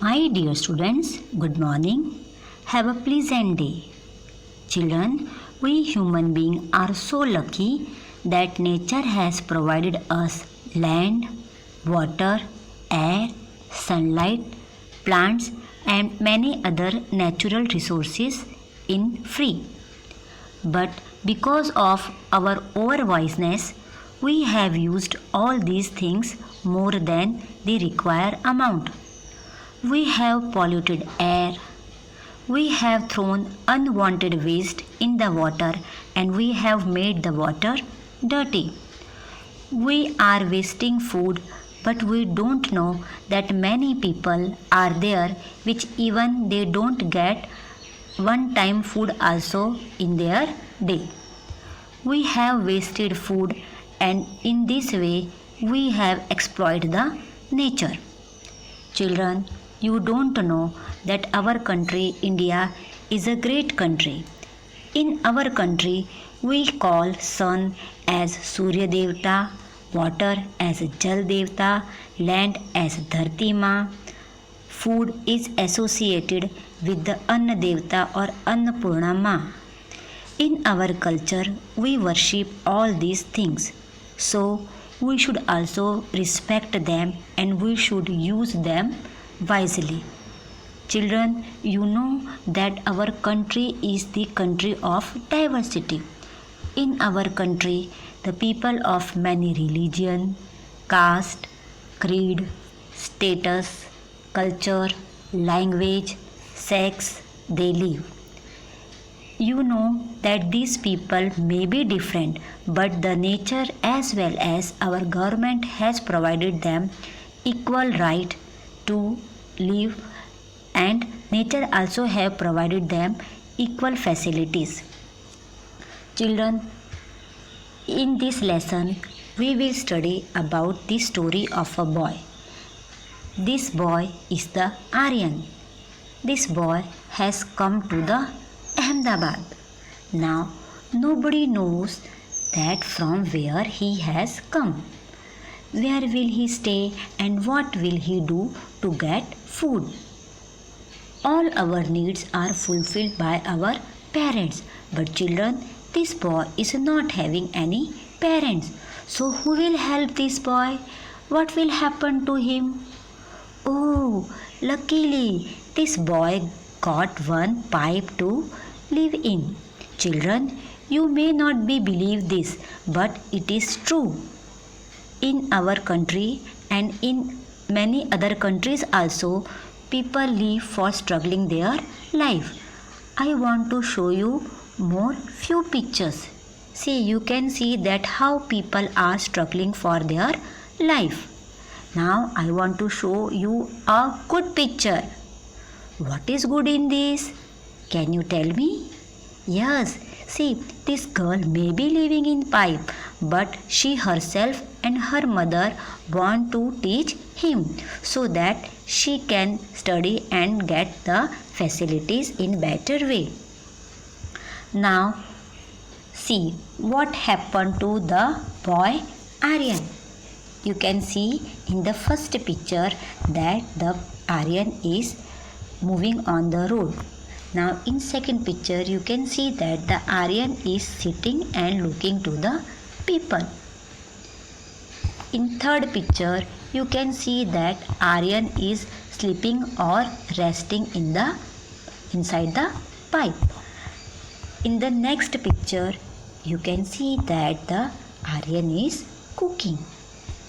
My dear students, good morning. Have a pleasant day. Children, we human beings are so lucky that nature has provided us land, water, air, sunlight, plants, and many other natural resources in free. But because of our overwiseness, we have used all these things more than the required amount. We have polluted air, we have thrown unwanted waste in the water, and we have made the water dirty. We are wasting food, but we don't know that many people are there which even they don't get one time food also in their day. We have wasted food, and in this way we have exploited the nature. Children, you don't know that our country, India, is a great country. In our country, we call sun as Surya Devta, water as Jal Devta, land as Dharti Ma. Food is associated with the Anna Devta or Annapurna Ma. In our culture, we worship all these things. So, we should also respect them and we should use them wisely. Children, you know that our country is the country of diversity. In our country, the people of many religion, caste, creed, status, culture, language, sex, they live. You know that these people may be different, but the nature as well as our government has provided them equal right to live, and nature also have provided them equal facilities. Children, in this lesson we will study about the story of a boy. This boy is the Aryan. This boy has come to the Ahmedabad. Now nobody knows that from where he has come. Where will he stay and what will he do to get food? All our needs are fulfilled by our parents. But children, this boy is not having any parents. So who will help this boy? What will happen to him? Oh, luckily this boy got one pipe to live in. Children, you may not believe this, but it is true. In our country and in many other countries also, people live for struggling their life. I want to show you more few pictures. See, you can see that how people are struggling for their life. Now I want to show you a good picture. What is good in this? Can you tell me? Yes, see, this girl may be living in pipe, but she herself and her mother want to teach him so that she can study and get the facilities in better way. Now, see what happened to the boy Aryan. You can see in the first picture that the Aryan is moving on the road. Now in second picture you can see that the Aryan is sitting and looking to the people. In third picture you can see that Aryan is sleeping or resting inside the pipe. In the next picture you can see that the Aryan is cooking.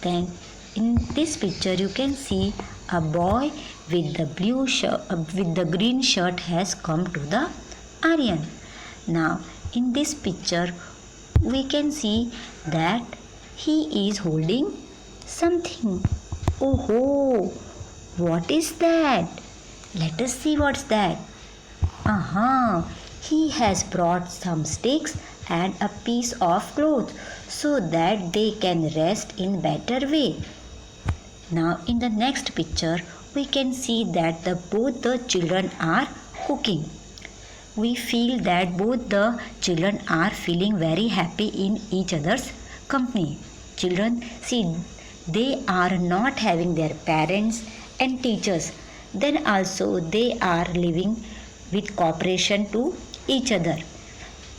Then in this picture you can see a boy with the blue shirt, with the green shirt has come to the Aryan. Now in this picture we can see that he is holding something. Oh, what is that? Let us see what's that. He has brought some sticks and a piece of cloth so that they can rest in better way. Now in the next picture we can see that both the children are cooking. We feel that both the children are feeling very happy in each other's company. Children, see, they are not having their parents and teachers. then also they are living with cooperation to each other.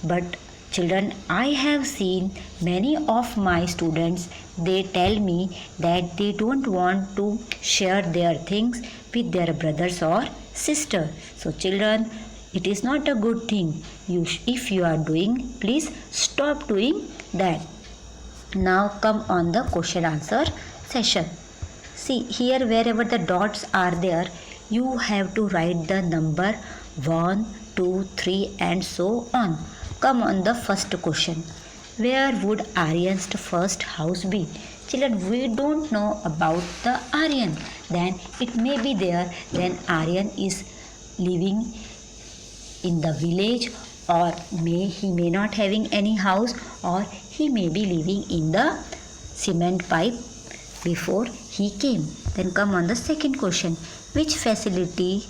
But children, I have seen many of my students, they tell me that they don't want to share their things with their brothers or sister. So children, it is not a good thing. If you are doing, please stop doing that. Now come on the question answer session. See here, wherever the dots are there, you have to write the number 1, 2, 3 and so on. Come on the first question. Where would Aryan's first house be? Children, we don't know about the Aryan. Then it may be there. Then Aryan is living in the village, or he may not having any house, or he may be living in the cement pipe before he came. Then come on the second question. Which facility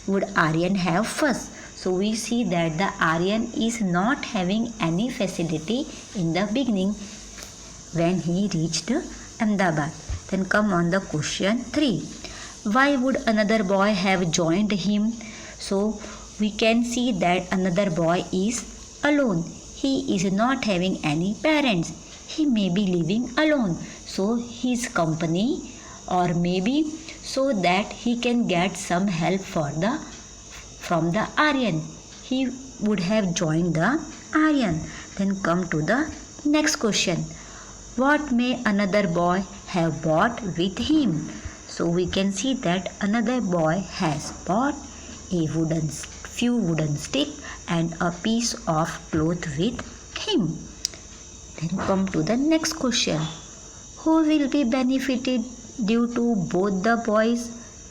would Aryan have first? So we see that the Aryan is not having any facility in the beginning when he reached Ahmedabad. Then come on the question 3. Why would another boy have joined him? So we can see that another boy is alone. He is not having any parents. He may be living alone. So his company, or maybe so that he can get some help from the Aryan, he would have joined the Aryan. Then come to the next question. What may another boy have bought with him? So we can see that another boy has bought few wooden stick and a piece of cloth with him. Then come to the next question. Who will be benefited due to both the boys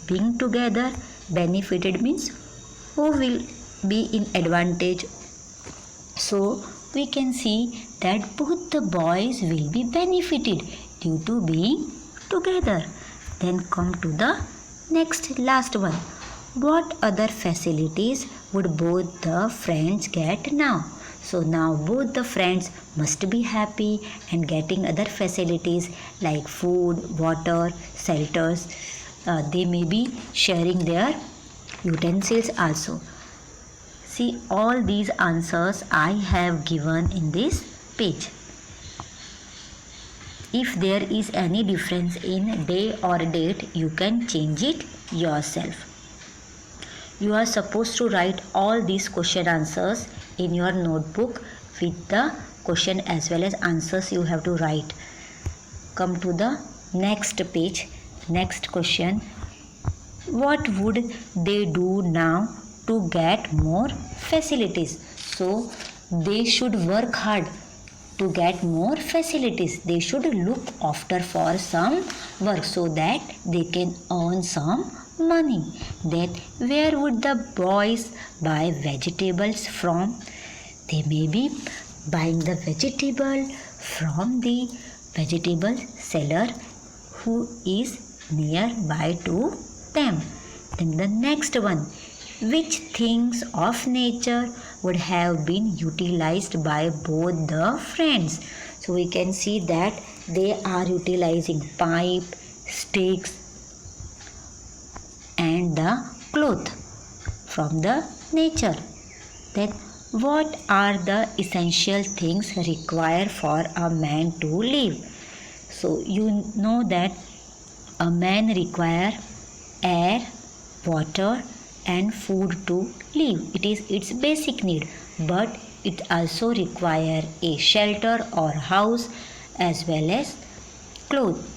being together? Benefited means who will be in advantage. So we can see that both the boys will be benefited due to being together. Then come to the last one. What other facilities would both the friends get now? So now both the friends must be happy and getting other facilities like food, water, shelters. They may be sharing their utensils also. See, all these answers I have given in this page. If there is any difference in day or date, you can change it yourself. You are supposed to write all these question answers in your notebook with the question as well as answers you have to write. Come to the next page. Next question. What would they do now to get more facilities? So they should work hard to get more facilities. They should look after for some work so that they can earn some money. Then where would the boys buy vegetables from? They may be buying the vegetable from the vegetable seller who is nearby to them. Then the next one. Which things of nature would have been utilized by both the friends? So we can see that they are utilizing pipe, sticks and the cloth from the nature. Then what are the essential things required for a man to live? So you know that a man requires air, water and food to live. It is its basic need, but it also requires a shelter or house as well as clothes.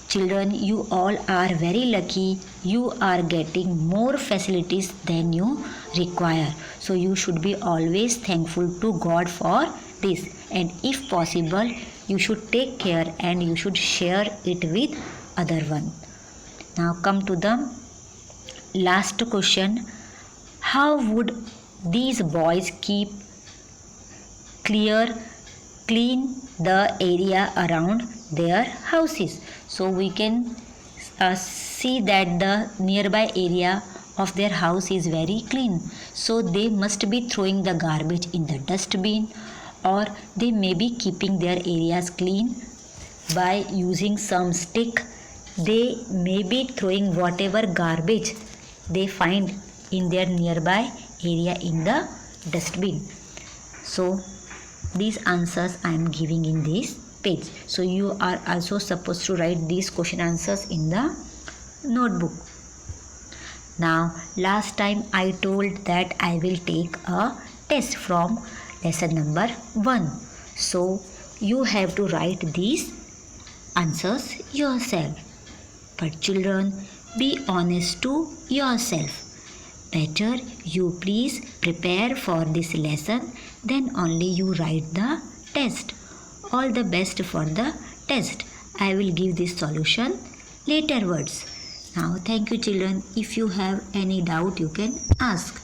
Children, you all are very lucky. You are getting more facilities than you require. So you should be always thankful to God for this. And if possible, you should take care and you should share it with other one. Now come to the last question. How would these boys keep clean the area around their houses? So we can see that the nearby area of their house is very clean. So they must be throwing the garbage in the dustbin, or they may be keeping their areas clean by using some stick They may be throwing whatever garbage they find in their nearby area in the dustbin. So these answers I am giving in this page. So you are also supposed to write these question answers in the notebook. Now last time I told that I will take a test from lesson number 1. So you have to write these answers yourself. But children, be honest to yourself. Better you please prepare for this lesson, then only you write the test. All the best for the test. I will give this solution laterwards. Now thank you children. If you have any doubt you can ask.